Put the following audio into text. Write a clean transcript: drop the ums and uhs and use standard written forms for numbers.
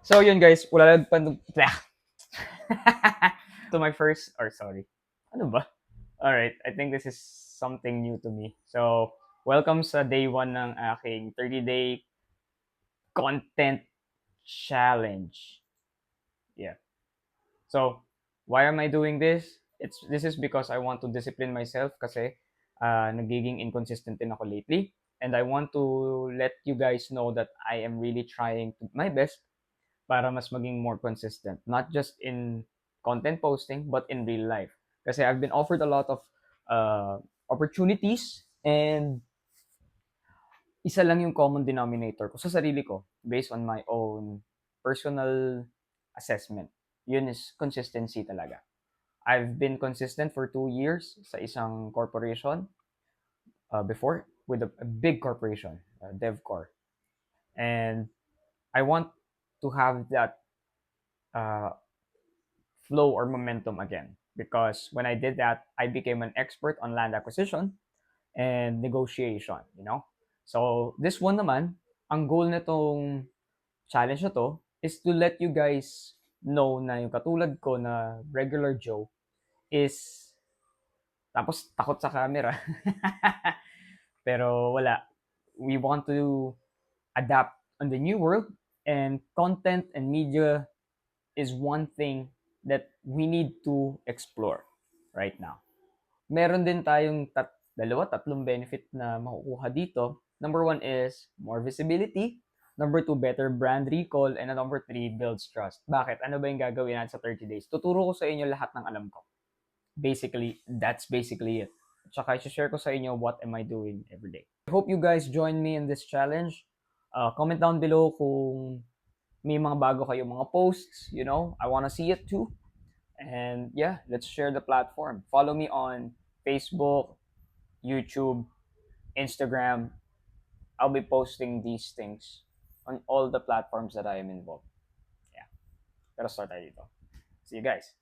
So yun guys, wala lang pa to my first or sorry. Ano ba? All right, I think this is something new to me. So, welcome sa day 1 ng aking 30-day content challenge. Yeah. So, why am I doing this? This is because I want to discipline myself kasi nagiging inconsistent din ako lately, and I want to let you guys know that I am really trying my best para mas maging more consistent, not just in content posting but in real life. Kasi I've been offered a lot of opportunities, and isa lang yung common denominator ko sa sarili ko based on my own personal assessment. Yun is consistency talaga. I've been consistent for 2 years sa isang corporation before with a big corporation, DevCore. And I want to have that uh, flow or momentum again. Because when I did that, I became an expert on land acquisition and negotiation, you know? So, this one naman, ang goal nitong challenge na to is to let you guys know na yung katulad ko na regular Joe is tapos takot sa camera. Pero wala. We want to adapt on the new world, and content and media is one thing that we need to explore right now. Meron din tayong tatlong benefit na makukuha dito. Number one is more visibility. Number two, better brand recall. And number three, builds trust. Bakit? Ano ba yung gagawin natin sa 30 days? Tuturo ko sa inyo lahat ng alam ko. Basically, that's basically it. Tsaka i-share ko sa inyo what am I doing every day. I hope you guys join me in this challenge. Comment down below kung may mga bago kayo mga posts, you know, I want to see it too. And yeah, let's share the platform. Follow me on Facebook, YouTube, Instagram. I'll be posting these things on all the platforms that I am involved. Yeah. Pero start tayo dito. See you guys.